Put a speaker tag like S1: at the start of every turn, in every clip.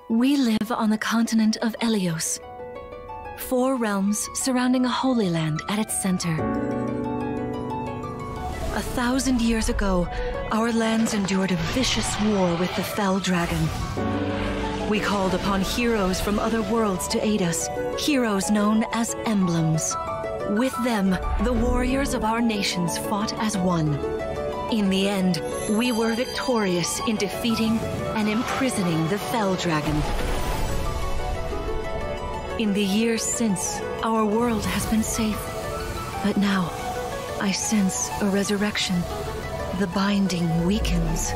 S1: We live on the continent of Elyos. 4 realms surrounding a holy land at its center. 1,000 years ago, our lands endured a vicious war with the fell dragon. We called upon heroes from other worlds to aid us, heroes known as emblems. With them, the warriors of our nations fought as one. In the end, we were victorious in defeating and imprisoning the fell dragon. In the years since, our world has been safe. But now, I sense a resurrection. The binding weakens.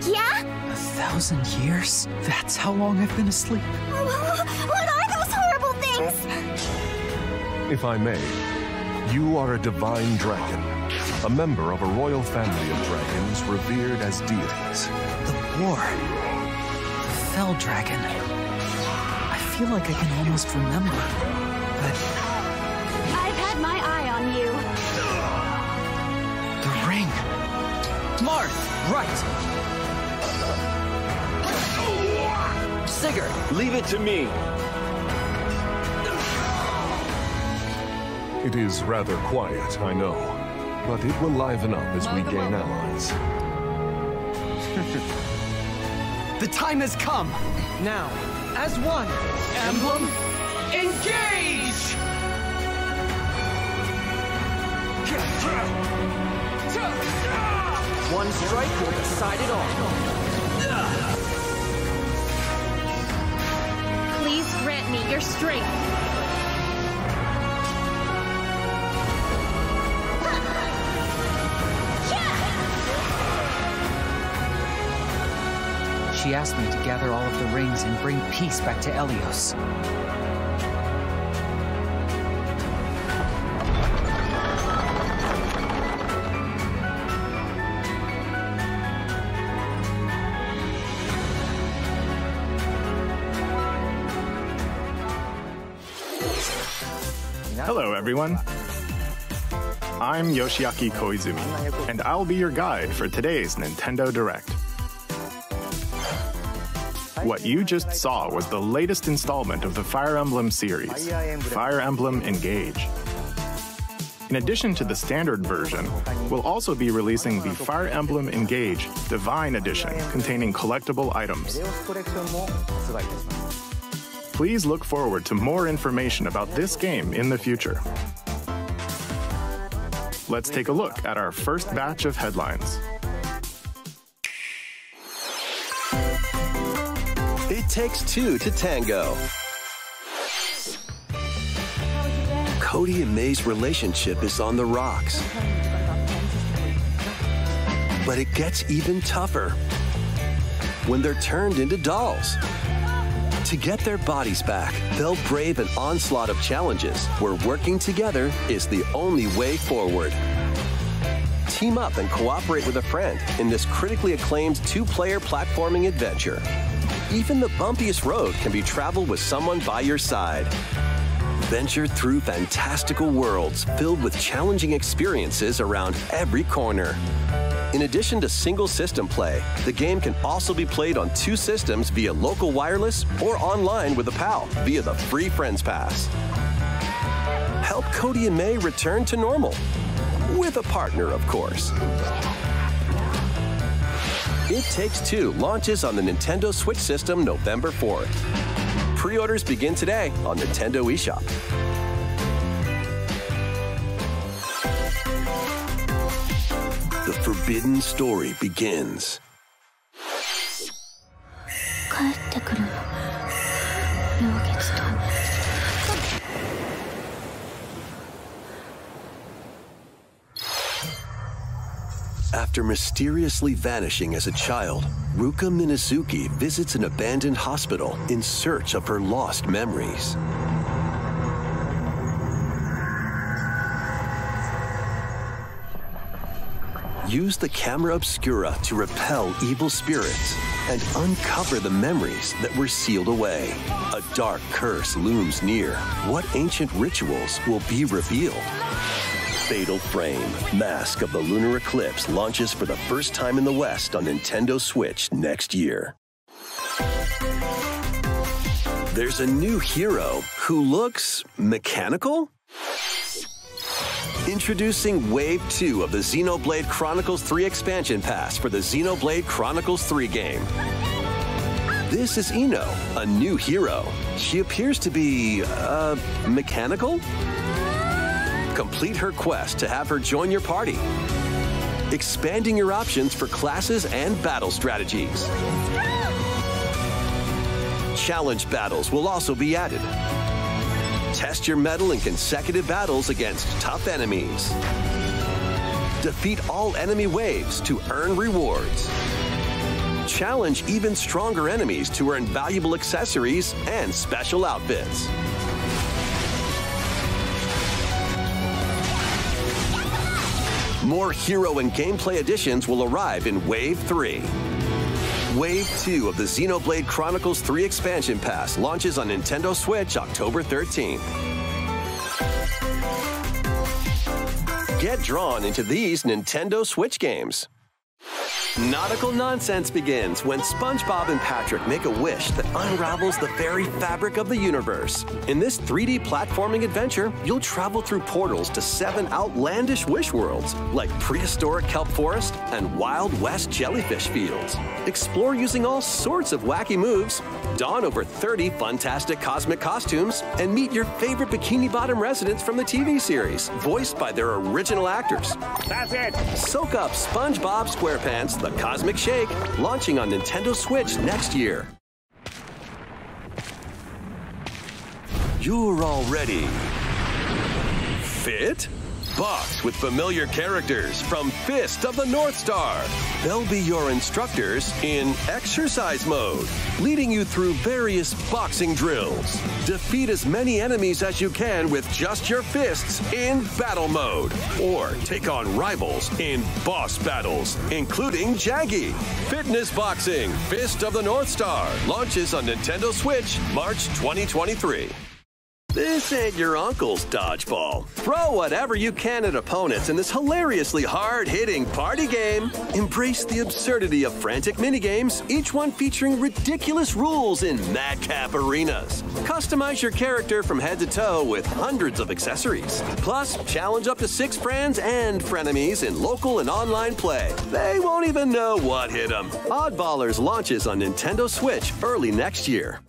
S2: Yeah?
S3: 1,000 years? That's how long I've been asleep.
S2: What are those horrible things?
S4: If I may, you are a divine dragon, a member of a royal family of dragons revered as deities.
S3: The war. The fell dragon. I feel like I can almost remember, but...
S2: I've had my eye on you.
S3: The ring. Marth, right. Sigurd,
S5: leave it to me.
S4: It is rather quiet, I know, but it will liven up as we gain allies.
S3: The time has come. Now, as one, emblem, engage! One strike will decide it all.
S2: Please grant me your strength.
S3: She asked me to gather all of the rings and bring peace back to Elyos.
S6: Hello, everyone. I'm Yoshiaki Koizumi, and I'll be your guide for today's Nintendo Direct. What you just saw was the latest installment of the Fire Emblem series, Fire Emblem Engage. In addition to the standard version, we'll also be releasing the Fire Emblem Engage Divine Edition containing collectible items. Please look forward to more information about this game in the future. Let's take a look at our first batch of headlines.
S7: It takes two to tango. Cody and May's relationship is on the rocks. But it gets even tougher when they're turned into dolls. To get their bodies back, they'll brave an onslaught of challenges where working together is the only way forward. Team up and cooperate with a friend in this critically acclaimed two-player platforming adventure. Even the bumpiest road can be traveled with someone by your side. Venture through fantastical worlds filled with challenging experiences around every corner. In addition to single system play, the game can also be played on 2 systems via local wireless or online with a pal via the free Friends Pass. Help Cody and May return to normal. With a partner, of course. It Takes Two launches on the Nintendo Switch system November 4th. Pre-orders begin today on Nintendo eShop. The forbidden story begins. After mysteriously vanishing as a child, Ruka Minazuki visits an abandoned hospital in search of her lost memories. Use the camera obscura to repel evil spirits and uncover the memories that were sealed away. A dark curse looms near. What ancient rituals will be revealed? Fatal Frame, Mask of the Lunar Eclipse launches for the first time in the West on Nintendo Switch next year. There's a new hero who looks mechanical? Introducing Wave 2 of the Xenoblade Chronicles 3 expansion pass for the Xenoblade Chronicles 3 game. This is Ino, a new hero. She appears to be, mechanical? Complete her quest to have her join your party, expanding your options for classes and battle strategies. Challenge battles will also be added. Test your mettle in consecutive battles against tough enemies. Defeat all enemy waves to earn rewards. Challenge even stronger enemies to earn valuable accessories and special outfits. More hero and gameplay additions will arrive in Wave 3. Wave 2 of the Xenoblade Chronicles 3 expansion pass launches on Nintendo Switch October 13th. Get drawn into these Nintendo Switch games. Nautical nonsense begins when SpongeBob and Patrick make a wish that unravels the very fabric of the universe. In this 3D platforming adventure, you'll travel through portals to 7 outlandish wish worlds, like prehistoric kelp forest and Wild West jellyfish fields. Explore using all sorts of wacky moves, don over 30 fantastic cosmic costumes, and meet your favorite Bikini Bottom residents from the TV series, voiced by their original actors.
S5: That's it!
S7: Soak up SpongeBob SquarePants The Cosmic Shake, launching on Nintendo Switch next year. You're already fit? Box with familiar characters from Fist of the North Star. They'll be your instructors in exercise mode, leading you through various boxing drills. Defeat as many enemies as you can with just your fists in battle mode, or take on rivals in boss battles, including Jaggy. Fitness Boxing Fist of the North Star launches on Nintendo Switch March 2023. This ain't your uncle's dodgeball. Throw whatever you can at opponents in this hilariously hard-hitting party game. Embrace the absurdity of frantic minigames, each one featuring ridiculous rules in madcap arenas. Customize your character from head to toe with hundreds of accessories. Plus, challenge up to 6 friends and frenemies in local and online play. They won't even know what hit them. Oddballers launches on Nintendo Switch early next year.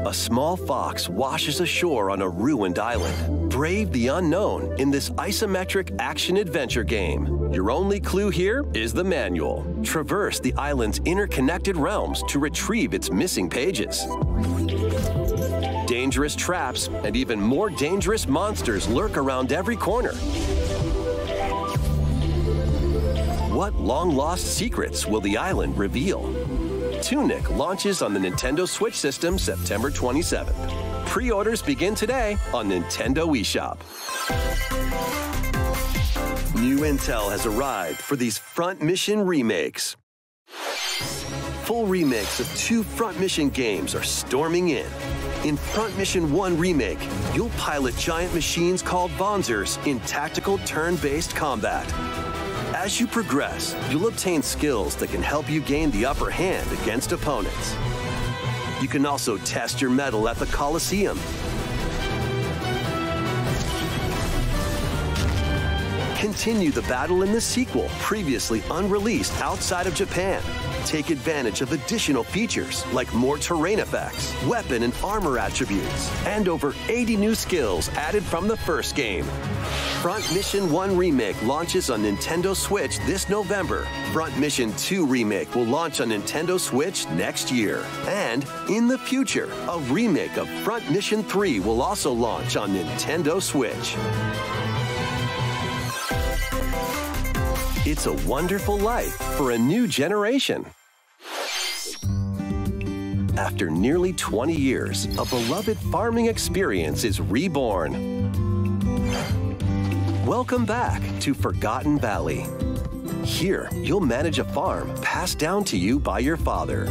S7: A small fox washes ashore on a ruined island. Brave the unknown in this isometric action-adventure game. Your only clue here is the manual. Traverse the island's interconnected realms to retrieve its missing pages. Dangerous traps and even more dangerous monsters lurk around every corner. What long-lost secrets will the island reveal? Tunic launches on the Nintendo Switch system September 27th. Pre-orders begin today on Nintendo eShop. New intel has arrived for these Front Mission remakes. Full remakes of 2 Front Mission games are storming in. In Front Mission 1 Remake, you'll pilot giant machines called Bonzers in tactical turn-based combat. As you progress, you'll obtain skills that can help you gain the upper hand against opponents. You can also test your mettle at the Coliseum. Continue the battle in the sequel, previously unreleased outside of Japan. Take advantage of additional features like more terrain effects, weapon and armor attributes, and over 80 new skills added from the first game. Front Mission 1 Remake launches on Nintendo Switch this November. Front Mission 2 Remake will launch on Nintendo Switch next year. And in the future, a remake of Front Mission 3 will also launch on Nintendo Switch. It's a wonderful life for a new generation. After nearly 20 years, a beloved farming experience is reborn. Welcome back to Forgotten Valley. Here, you'll manage a farm passed down to you by your father.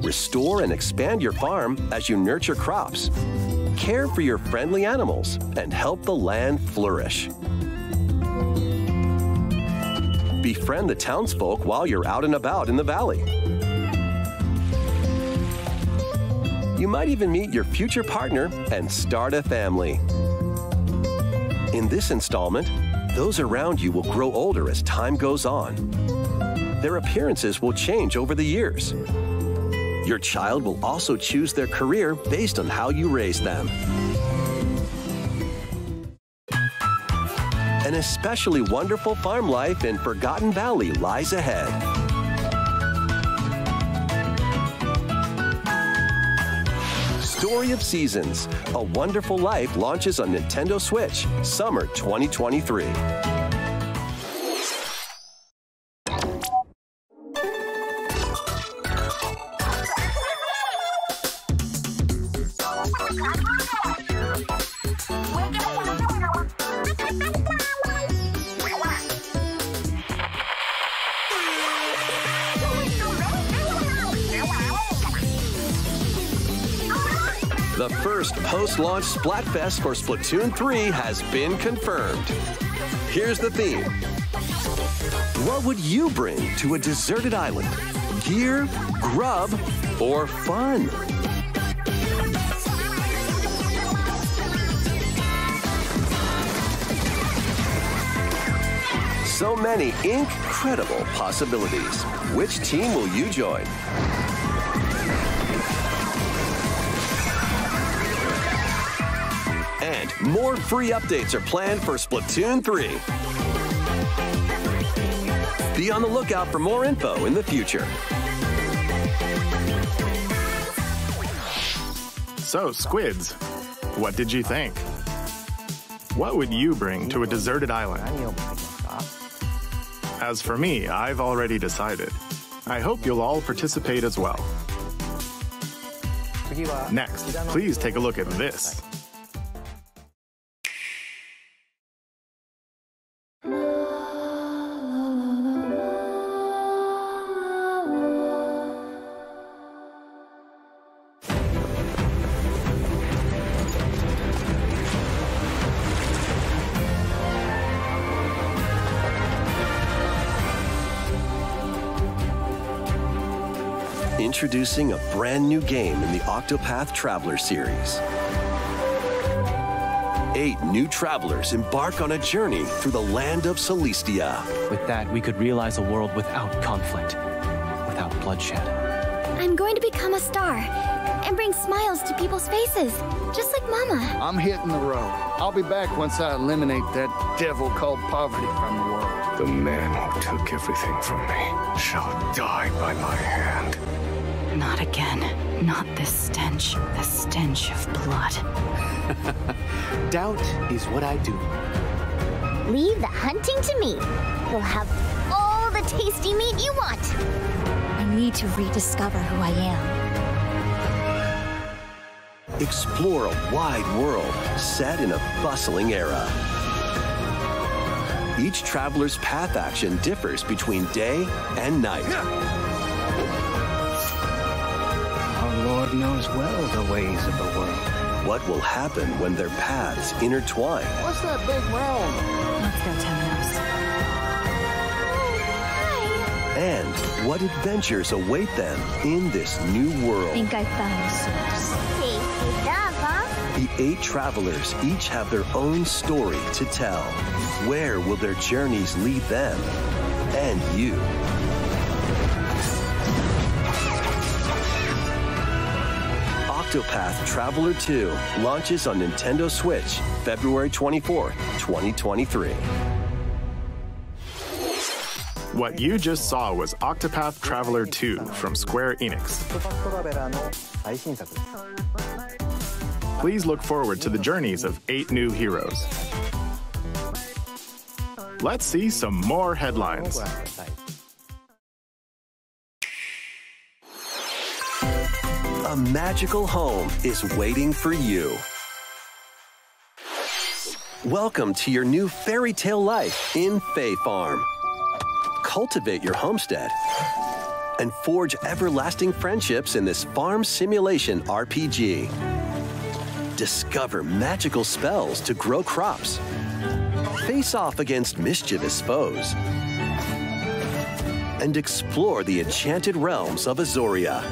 S7: Restore and expand your farm as you nurture crops, care for your friendly animals, and help the land flourish. Befriend the townsfolk while you're out and about in the valley. You might even meet your future partner and start a family. In this installment, those around you will grow older as time goes on. Their appearances will change over the years. Your child will also choose their career based on how you raise them. An especially wonderful farm life in Forgotten Valley lies ahead. Story of Seasons, A Wonderful Life launches on Nintendo Switch, summer 2023. The first post-launch Splatfest for Splatoon 3 has been confirmed. Here's the theme. What would you bring to a deserted island? Gear, grub, or fun? So many incredible possibilities. Which team will you join? And more free updates are planned for Splatoon 3. Be on the lookout for more info in the future.
S6: So, Squids, what did you think? What would you bring to a deserted island? As for me, I've already decided. I hope you'll all participate as well. Next, please take a look at this.
S7: Introducing a brand new game in the Octopath Traveler series. 8 new travelers embark on a journey through the land of Celestia.
S3: With that, we could realize a world without conflict, without bloodshed.
S2: I'm going to become a star and bring smiles to people's faces, just like Mama.
S5: I'm hitting the road. I'll be back once I eliminate that devil called poverty from the world.
S8: The man who took everything from me shall die by my hand.
S9: Not again. Not this stench. The stench of blood.
S10: Doubt is what I do.
S2: Leave the hunting to me. You'll have all the tasty meat you want. I need to rediscover who I am.
S7: Explore a wide world set in a bustling era. Each traveler's path action differs between day and night.
S5: Our Lord knows well the ways of the world.
S7: What will happen when their paths intertwine?
S5: What's that big round?
S9: Let's go, Temenos.
S7: And what adventures await them in this new world?
S2: I think I found the source. Tasty stuff, huh?
S7: The 8 travelers each have their own story to tell. Where will their journeys lead them and you? Octopath Traveler 2 launches on Nintendo Switch February 24, 2023.
S6: What you just saw was Octopath Traveler 2 from Square Enix. Please look forward to the journeys of 8 new heroes. Let's see some more headlines.
S7: A magical home is waiting for you. Welcome to your new fairy tale life in Fae Farm. Cultivate your homestead and forge everlasting friendships in this farm simulation RPG. Discover magical spells to grow crops. Face off against mischievous foes. And explore the enchanted realms of Azoria.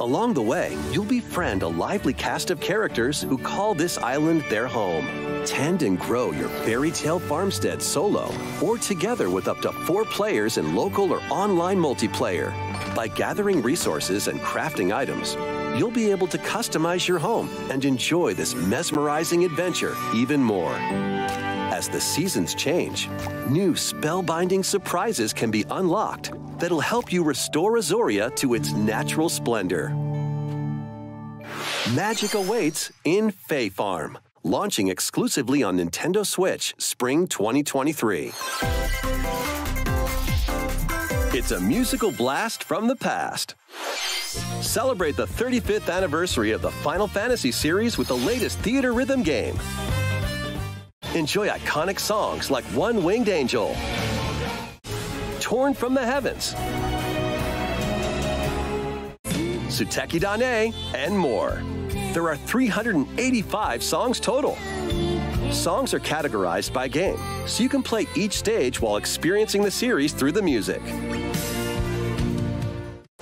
S7: Along the way, you'll befriend a lively cast of characters who call this island their home. Tend and grow your fairy tale farmstead solo or together with up to 4 players in local or online multiplayer. By gathering resources and crafting items, you'll be able to customize your home and enjoy this mesmerizing adventure even more. As the seasons change, new spellbinding surprises can be unlocked that'll help you restore Azoria to its natural splendor. Magic awaits in Fae Farm, launching exclusively on Nintendo Switch Spring 2023. It's a musical blast from the past. Celebrate the 35th anniversary of the Final Fantasy series with the latest theater rhythm game. Enjoy iconic songs like One Winged Angel, Torn from the Heavens, Suteki Dane, and more. There are 385 songs total. Songs are categorized by game, so you can play each stage while experiencing the series through the music.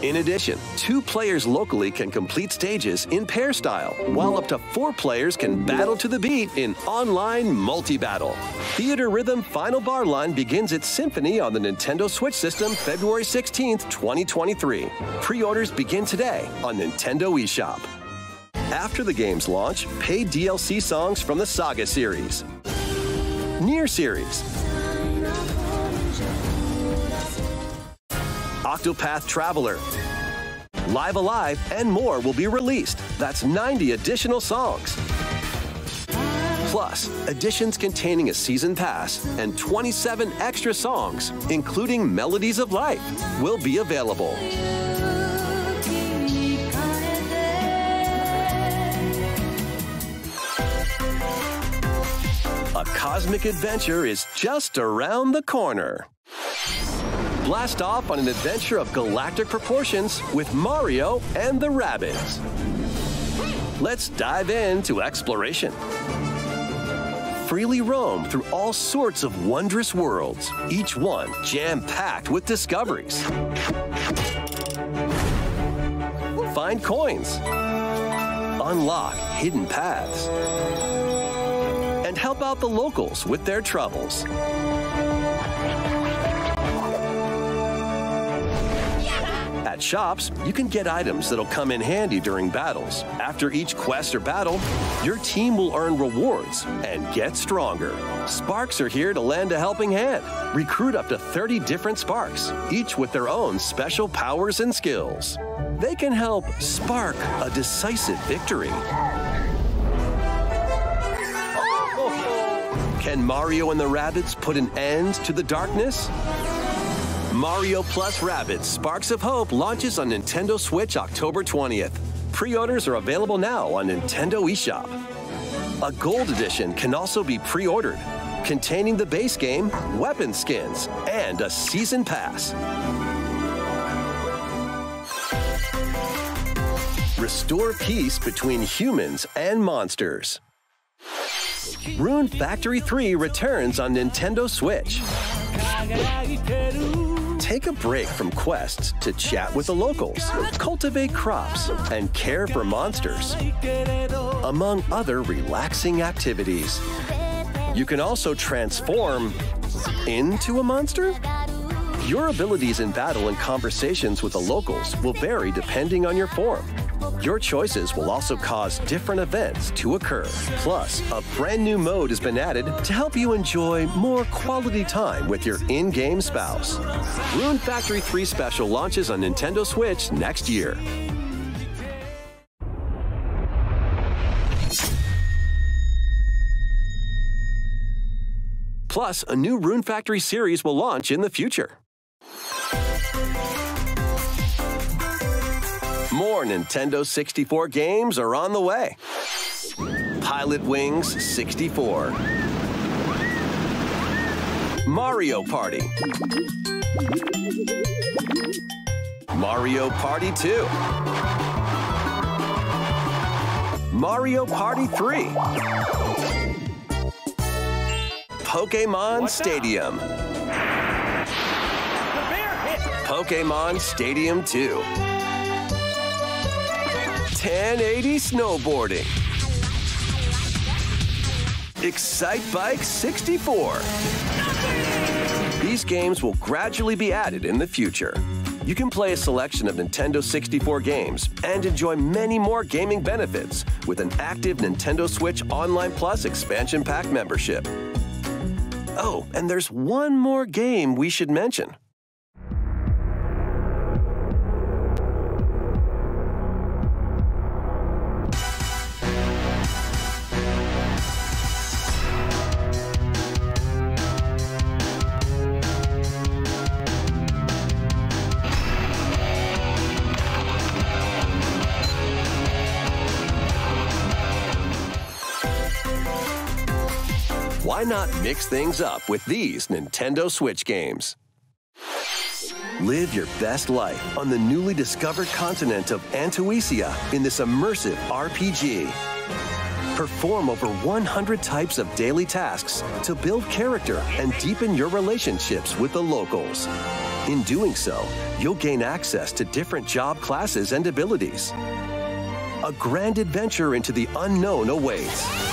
S7: In addition, 2 players locally can complete stages in pair style, while up to 4 players can battle to the beat in online multi-battle. Theater Rhythm Final Bar Line begins its symphony on the Nintendo Switch system February 16th, 2023. Pre-orders begin today on Nintendo eShop. After the game's launch, paid DLC songs from the Saga series, Nier series, Octopath Traveler, Live Alive, and more will be released. That's 90 additional songs. Plus, editions containing a season pass and 27 extra songs, including Melodies of Life, will be available. A cosmic adventure is just around the corner. Blast off on an adventure of galactic proportions with Mario and the Rabbids. Let's dive into exploration. Freely roam through all sorts of wondrous worlds, each one jam-packed with discoveries. Find coins, unlock hidden paths, and help out the locals with their troubles. At shops, you can get items that'll come in handy during battles. After each quest or battle, your team will earn rewards and get stronger. Sparks are here to lend a helping hand. Recruit up to 30 different Sparks, each with their own special powers and skills. They can help spark a decisive victory. Can Mario and the Rabbids put an end to the darkness? Mario Plus Rabbids Sparks of Hope launches on Nintendo Switch October 20th. Pre-orders are available now on Nintendo eShop. A Gold Edition can also be pre-ordered, containing the base game, weapon skins, and a season pass. Restore peace between humans and monsters. Rune Factory 3 returns on Nintendo Switch. Take a break from quests to chat with the locals, cultivate crops, and care for monsters, among other relaxing activities. You can also transform into a monster? Your abilities in battle and conversations with the locals will vary depending on your form. Your choices will also cause different events to occur. Plus, a brand new mode has been added to help you enjoy more quality time with your in-game spouse. Rune Factory 3 Special launches on Nintendo Switch next year. Plus, a new Rune Factory series will launch in the future. More Nintendo 64 games are on the way. Pilot Wings 64. Mario Party. Mario Party 2. Mario Party 3. Pokémon Stadium. Pokémon Stadium 2. 1080 snowboarding. Excite Bike 64. These games will gradually be added in the future. You can play a selection of Nintendo 64 games and enjoy many more gaming benefits with an active Nintendo Switch Online Plus expansion pack membership. Oh, and there's one more game we should mention. Why not mix things up with these Nintendo Switch games? Live your best life on the newly discovered continent of Antuisia in this immersive RPG. Perform over 100 types of daily tasks to build character and deepen your relationships with the locals. In doing so, you'll gain access to different job classes and abilities. A grand adventure into the unknown awaits.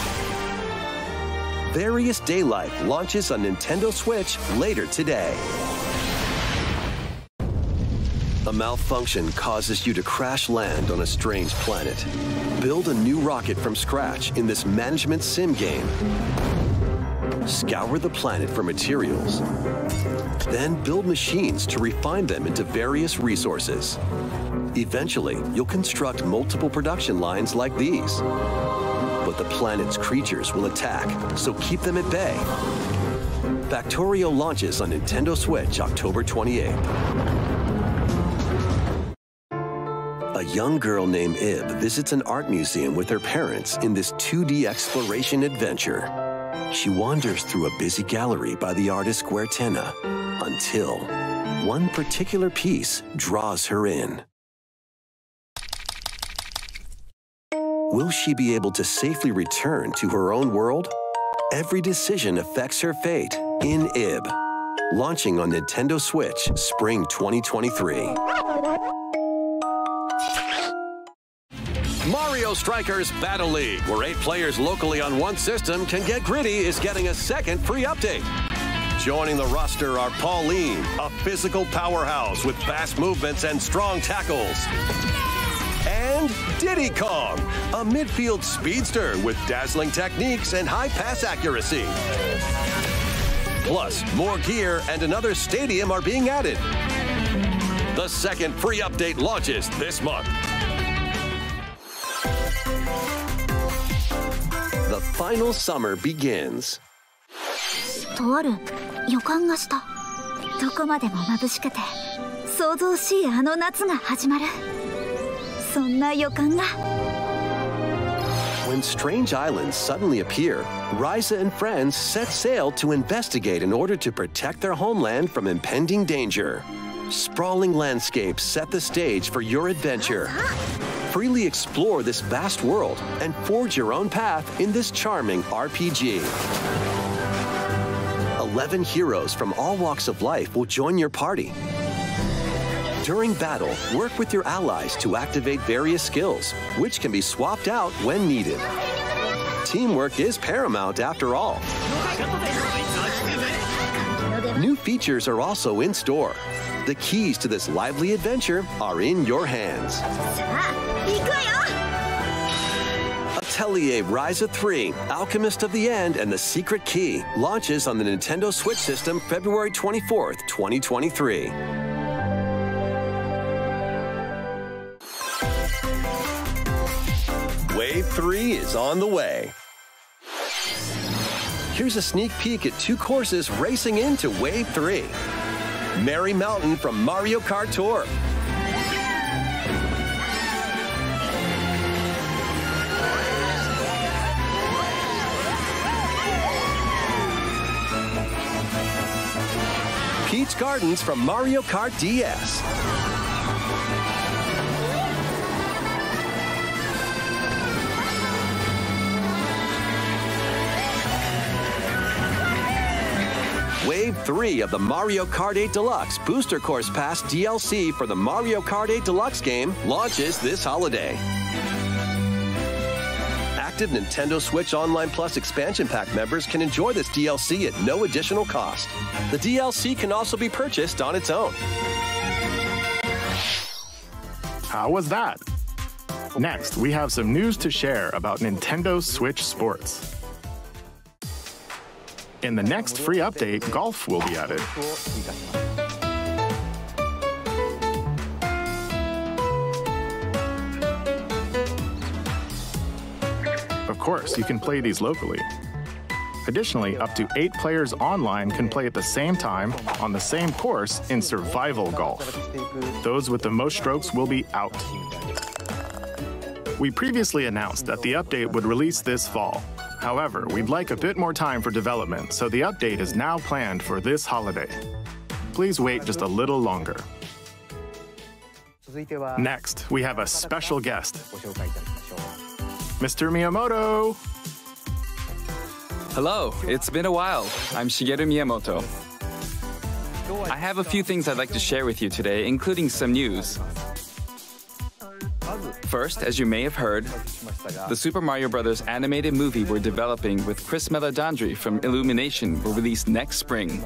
S7: Various Daylight launches on Nintendo Switch later today. A malfunction causes you to crash land on a strange planet. Build a new rocket from scratch in this management sim game. Scour the planet for materials. Then build machines to refine them into various resources. Eventually, you'll construct multiple production lines like these. But the planet's creatures will attack, so keep them at bay. Factorio launches on Nintendo Switch October 28th. A young girl named Ib visits an art museum with her parents in this 2D exploration adventure. She wanders through a busy gallery by the artist Guertena until one particular piece draws her in. Will she be able to safely return to her own world? Every decision affects her fate in Ib. Launching on Nintendo Switch Spring 2023. Mario Strikers Battle League, where 8 players locally on one system can get gritty, is getting a second free update. Joining the roster are Pauline, a physical powerhouse with fast movements and strong tackles. And Diddy Kong, a midfield speedster with dazzling techniques and high pass accuracy. Plus, more gear and another stadium are being added. The second free update launches this month. The final summer begins.
S2: とある予感がした。どこまでも眩しくて、想像しいあの夏が始まる。そんな予感が。
S7: When strange islands suddenly appear, Ryza and friends set sail to investigate in order to protect their homeland from impending danger. Sprawling landscapes set the stage for your adventure. Freely explore this vast world and forge your own path in this charming RPG. 11 heroes from all walks of life will join your party. During battle, work with your allies to activate various skills, which can be swapped out when needed. Teamwork is paramount after all. New features are also in store. The keys to this lively adventure are in your hands. Atelier Ryza 3, Alchemist of the End and the Secret Key launches on the Nintendo Switch system February 24th, 2023. Wave 3 is on the way. Here's a sneak peek at 2 courses racing into Wave 3. Merry Mountain from Mario Kart Tour. Peach Gardens from Mario Kart DS. Wave 3 of the Mario Kart 8 Deluxe Booster Course Pass DLC for the Mario Kart 8 Deluxe game launches this holiday. Active Nintendo Switch Online Plus expansion pack members can enjoy this DLC at no additional cost. The DLC can also be purchased on its own.
S6: How was that? Next, we have some news to share about Nintendo Switch Sports. In the next free update, golf will be added. Of course, you can play these locally. Additionally, up to 8 players online can play at the same time on the same course in survival golf. Those with the most strokes will be out. We previously announced that the update would release this fall. However, we'd like a bit more time for development, so the update is now planned for this holiday. Please wait just a little longer. Next, we have a special guest. Mr. Miyamoto!
S10: Hello, it's been a while. I'm Shigeru Miyamoto. I have a few things I'd like to share with you today, including some news. First, as you may have heard, the Super Mario Bros. Animated movie we're developing with Chris Meledandri from Illumination will release next spring.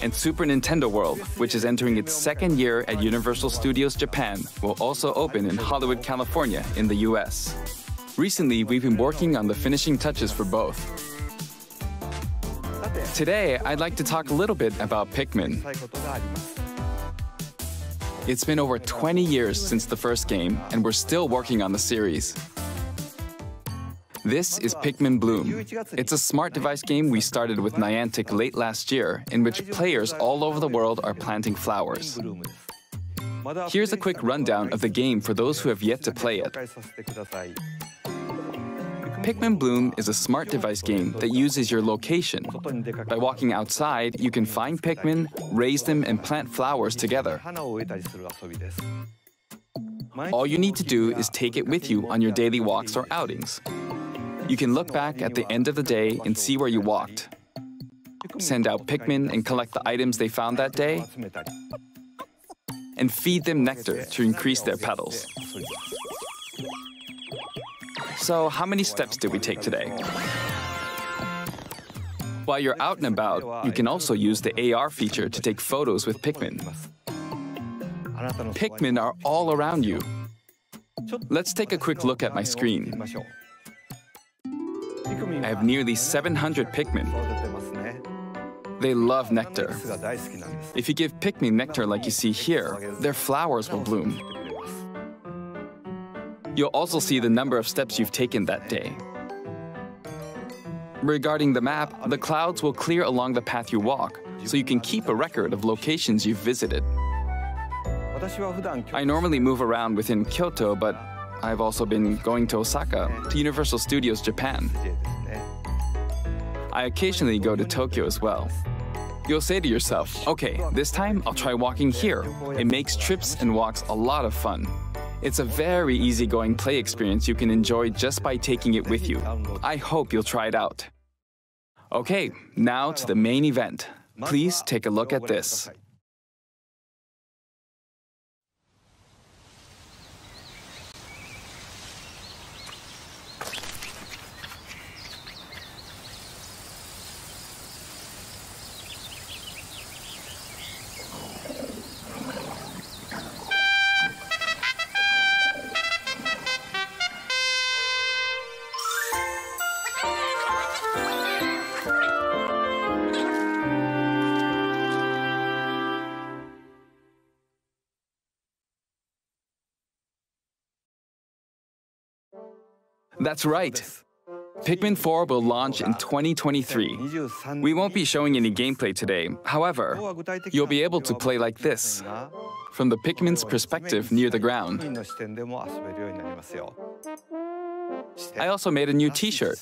S10: And Super Nintendo World, which is entering its 2nd year at Universal Studios Japan, will also open in Hollywood, California in the US. Recently, we've been working on the finishing touches for both. Today, I'd like to talk a little bit about Pikmin. It's been over 20 years since the first game, and we're still working on the series. This is Pikmin Bloom. It's a smart device game we started with Niantic late last year, in which players all over the world are planting flowers. Here's a quick rundown of the game for those who have yet to play it. Pikmin Bloom is a smart device game that uses your location. By walking outside, you can find Pikmin, raise them, and plant flowers together. All you need to do is take it with you on your daily walks or outings. You can look back at the end of the day and see where you walked. Send out Pikmin and collect the items they found that day, and feed them nectar to increase their petals. So, how many steps did we take today? While you're out and about, you can also use the AR feature to take photos with Pikmin. Pikmin are all around you. Let's take a quick look at my screen. I have nearly 700 Pikmin. They love nectar. If you give Pikmin nectar like you see here, their flowers will bloom. You'll also see the number of steps you've taken that day. Regarding the map, the clouds will clear along the path you walk, so you can keep a record of locations you've visited. I normally move around within Kyoto, but I've also been going to Osaka, to Universal Studios Japan. I occasionally go to Tokyo as well. You'll say to yourself, okay, this time I'll try walking here. It makes trips and walks a lot of fun. It's a very easygoing play experience you can enjoy just by taking it with you. I hope you'll try it out. Okay, now to the main event. Please take a look at this. That's right. Pikmin 4 will launch in 2023. We won't be showing any gameplay today. However, you'll be able to play like this, from the Pikmin's perspective near the ground. I also made a new t-shirt.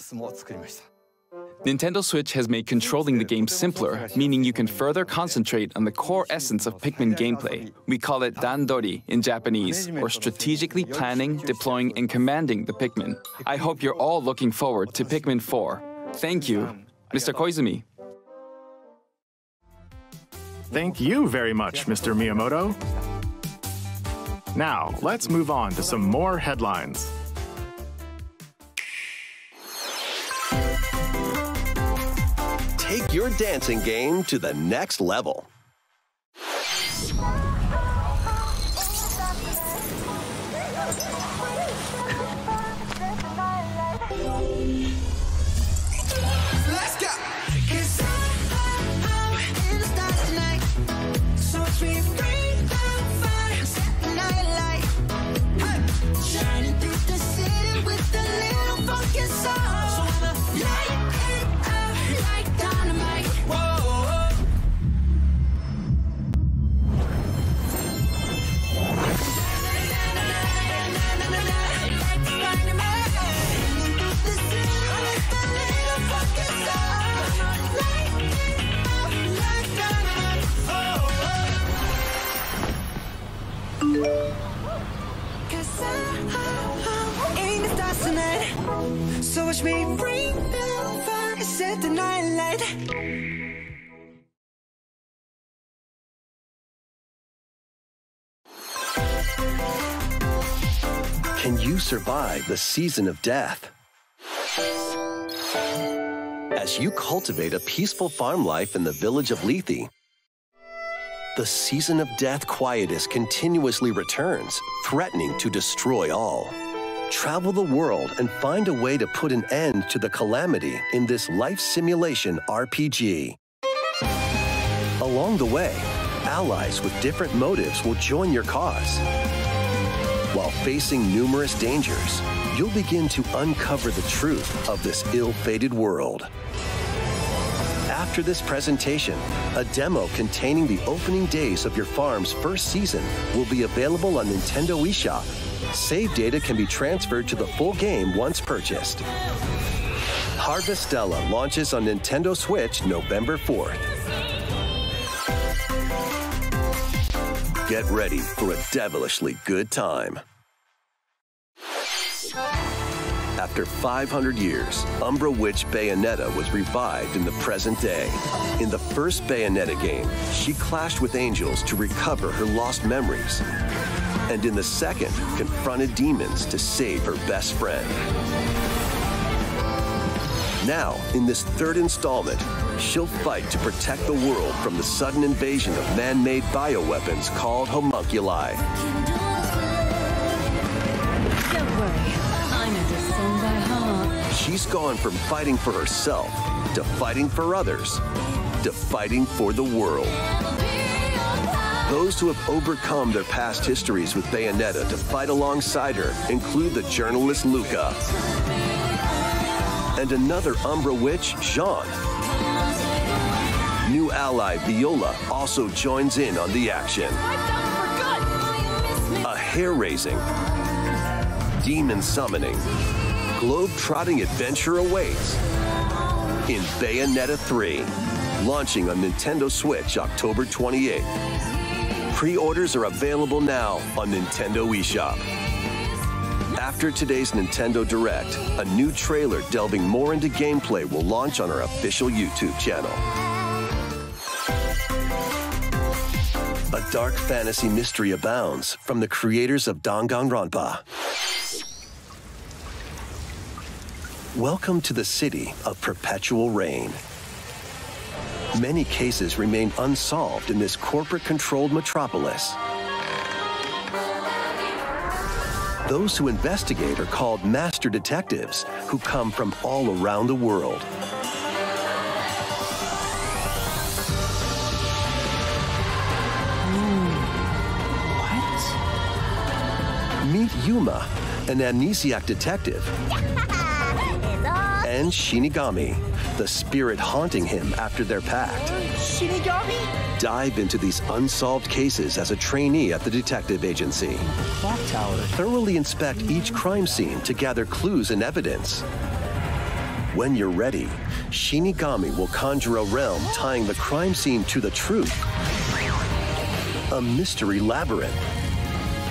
S10: Nintendo Switch has made controlling the game simpler, meaning you can further concentrate on the core essence of Pikmin gameplay. We call it dandori in Japanese, or strategically planning, deploying, and commanding the Pikmin. I hope you're all looking forward to Pikmin 4. Thank you, Mr. Koizumi.
S6: Thank you very much, Mr. Miyamoto. Now, let's move on to some more headlines.
S7: Take your dancing game to the next level.
S11: Let's go. 'Cause I'm in the stars tonight. So we bring the fire, set the night light. Hey. Shining through the city with a little funky soul. So I'ma light it up like dynamite. Whoa. So watch me bring the fire, set the night light.
S7: Can you survive the season of death? As you cultivate a peaceful farm life in the village of Lethe, the season of death quietus continuously returns, threatening to destroy all. Travel the world and find a way to put an end to the calamity in this life simulation RPG. Along the way, allies with different motives will join your cause. While facing numerous dangers, you'll begin to uncover the truth of this ill-fated world. After this presentation, a demo containing the opening days of your farm's first season will be available on Nintendo eShop. Save data can be transferred to the full game once purchased. Harvestella launches on Nintendo Switch November 4th. Get ready for a devilishly good time. After 500 years, Umbra Witch Bayonetta was revived in the present day. In the first Bayonetta game, she clashed with angels to recover her lost memories. And in the second, confronted demons to save her best friend. Now, in this third installment, she'll fight to protect the world from the sudden invasion of man-made bioweapons called homunculi.
S12: Don't worry, I know this song by heart.
S7: She's gone from fighting for herself to fighting for others to fighting for the world. Those who have overcome their past histories with Bayonetta to fight alongside her include the journalist Luca and another Umbra witch, Jean. New ally Viola also joins in on the action. A hair-raising, demon summoning, globe-trotting adventure awaits in Bayonetta 3, launching on Nintendo Switch October 28th. Pre-orders are available now on Nintendo eShop. After today's Nintendo Direct, a new trailer delving more into gameplay will launch on our official YouTube channel. A dark fantasy mystery abounds from the creators of Danganronpa. Welcome to the city of perpetual rain. Many cases remain unsolved in this corporate-controlled metropolis. Those who investigate are called master detectives, who come from all around the world. Meet Yuma, an amnesiac detective, and Shinigami, the spirit haunting him after their pact.
S2: Shinigami?
S7: Dive into these unsolved cases as a trainee at the detective agency.
S3: Clock tower.
S7: Thoroughly inspect each crime scene to gather clues and evidence. When you're ready, Shinigami will conjure a realm tying the crime scene to the truth. A mystery labyrinth.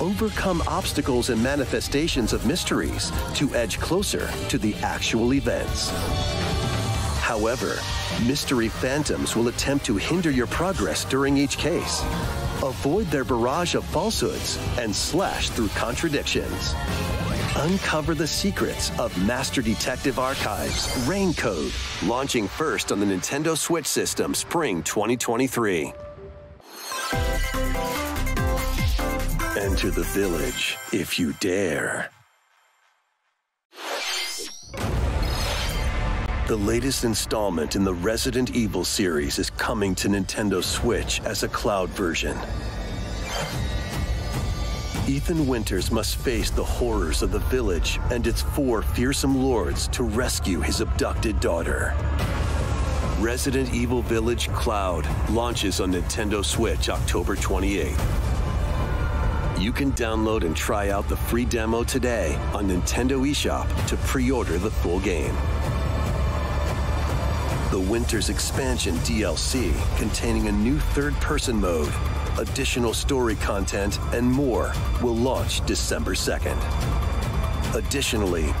S7: Overcome obstacles and manifestations of mysteries to edge closer to the actual events. However, mystery phantoms will attempt to hinder your progress during each case. Avoid their barrage of falsehoods and slash through contradictions. Uncover the secrets of Master Detective Archives Rain Code, launching first on the Nintendo Switch system spring 2023. Enter the village, if you dare. The latest installment in the Resident Evil series is coming to Nintendo Switch as a cloud version. Ethan Winters must face the horrors of the village and its 4 fearsome lords to rescue his abducted daughter. Resident Evil Village Cloud launches on Nintendo Switch October 28th. You can download and try out the free demo today on Nintendo eShop to pre-order the full game. The Winters Expansion DLC, containing a new third-person mode, additional story content, and more, will launch December 2nd. Additionally,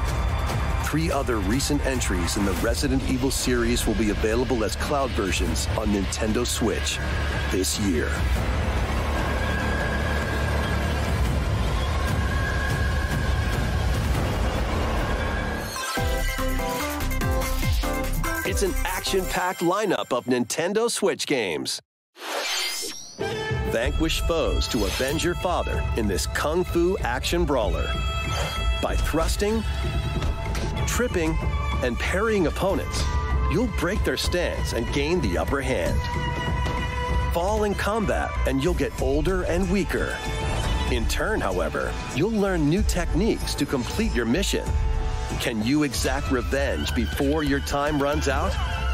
S7: 3 other recent entries in the Resident Evil series will be available as cloud versions on Nintendo Switch this year. It's an action-packed lineup of Nintendo Switch games. Vanquish foes to avenge your father in this kung fu action brawler. By thrusting, tripping, and parrying opponents, you'll break their stance and gain the upper hand. Fall in combat and you'll get older and weaker. In turn, however, you'll learn new techniques to complete your mission. Can you exact revenge before your time runs out?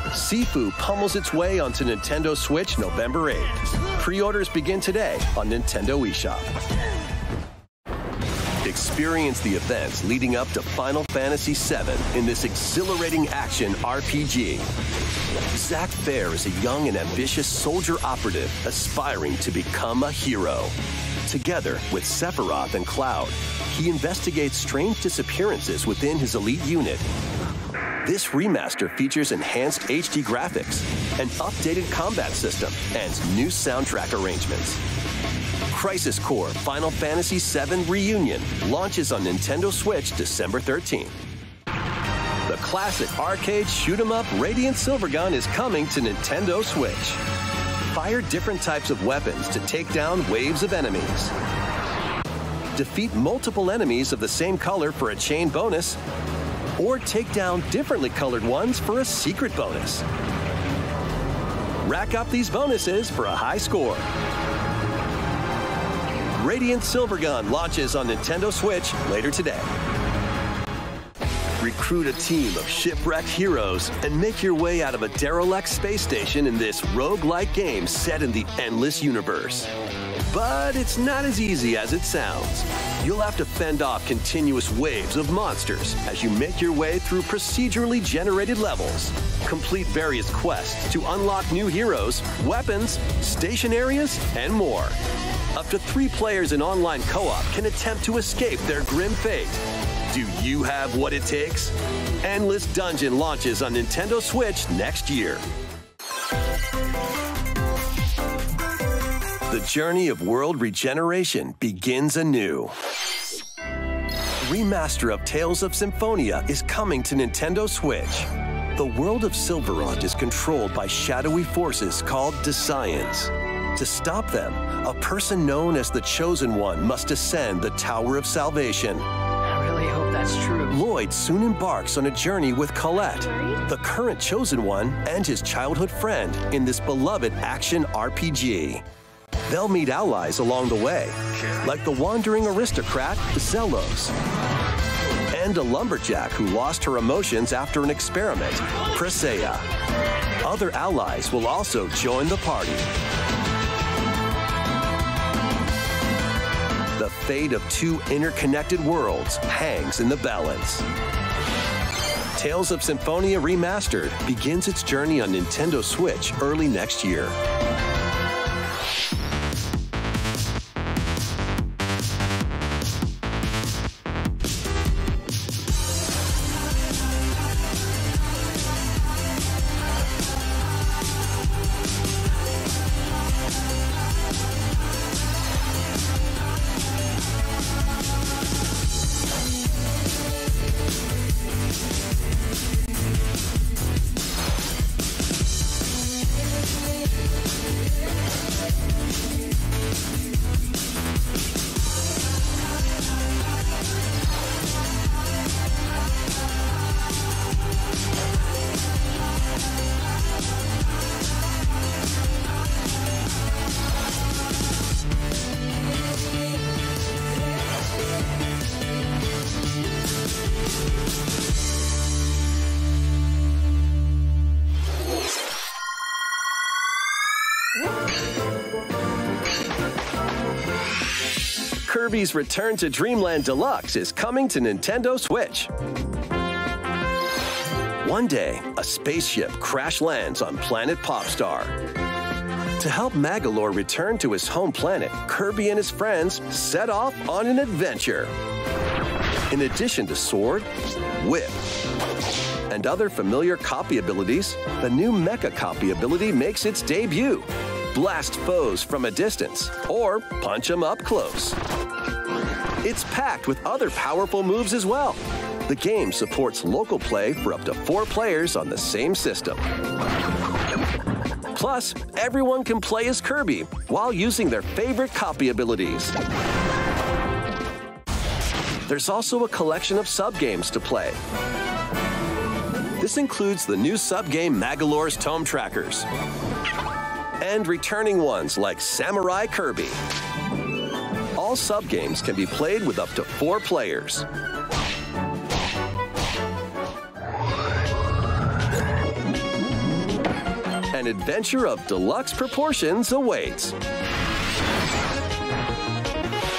S7: Sifu pummels its way onto Nintendo Switch November 8th. Pre-orders begin today on Nintendo eShop. Experience the events leading up to Final Fantasy VII in this exhilarating action RPG. Zack Fair is a young and ambitious soldier operative aspiring to become a hero. Together with Sephiroth and Cloud, he investigates strange disappearances within his elite unit. This remaster features enhanced HD graphics, an updated combat system, and new soundtrack arrangements. Crisis Core Final Fantasy VII Reunion launches on Nintendo Switch December 13th. The classic arcade shoot-'em-up Radiant Silvergun is coming to Nintendo Switch. Fire different types of weapons to take down waves of enemies. Defeat multiple enemies of the same color for a chain bonus, or take down differently colored ones for a secret bonus. Rack up these bonuses for a high score. Radiant Silvergun launches on Nintendo Switch later today. Recruit a team of shipwrecked heroes and make your way out of a derelict space station in this roguelike game set in the endless universe. But it's not as easy as it sounds. You'll have to fend off continuous waves of monsters as you make your way through procedurally generated levels. Complete various quests to unlock new heroes, weapons, station areas, and more. Up to 3 players in online co-op can attempt to escape their grim fate. Do you have what it takes? Endless Dungeon launches on Nintendo Switch next year. The journey of world regeneration begins anew. Remaster of Tales of Symphonia is coming to Nintendo Switch. The world of Silverant is controlled by shadowy forces called Desians. To stop them, a person known as the Chosen One must ascend the Tower of Salvation.
S3: I really hope that's true.
S7: Lloyd soon embarks on a journey with Colette, the current Chosen One, and his childhood friend in this beloved action RPG. They'll meet allies along the way, like the wandering aristocrat Zelos. and a lumberjack who lost her emotions after an experiment, Presea. Other allies will also join the party. The fate of two interconnected worlds hangs in the balance. Tales of Symphonia Remastered begins its journey on Nintendo Switch early next year. Kirby's Return to Dreamland Deluxe is coming to Nintendo Switch. One day, a spaceship crash lands on planet Popstar. To help Magolor return to his home planet, Kirby and his friends set off on an adventure. In addition to Sword, Whip, and other familiar copy abilities, the new Mecha copy ability makes its debut. Blast foes from a distance, or punch them up close. It's packed with other powerful moves as well. The game supports local play for up to 4 players on the same system. Plus, everyone can play as Kirby while using their favorite copy abilities. There's also a collection of sub-games to play. This includes the new sub-game Magolor's Tome Trackers, and returning ones like Samurai Kirby. All sub-games can be played with up to 4 players. An adventure of deluxe proportions awaits.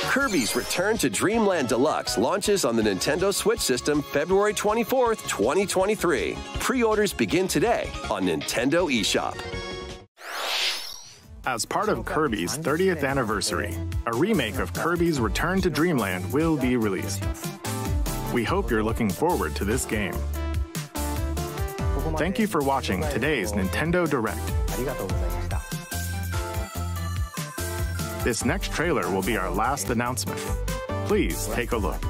S7: Kirby's Return to Dreamland Deluxe launches on the Nintendo Switch system February 24th, 2023. Pre-orders begin today on Nintendo eShop.
S6: As part of Kirby's 30th anniversary, a remake of Kirby's Return to Dreamland will be released. We hope you're looking forward to this game. Thank you for watching today's Nintendo Direct. This next trailer will be our last announcement. Please take a look.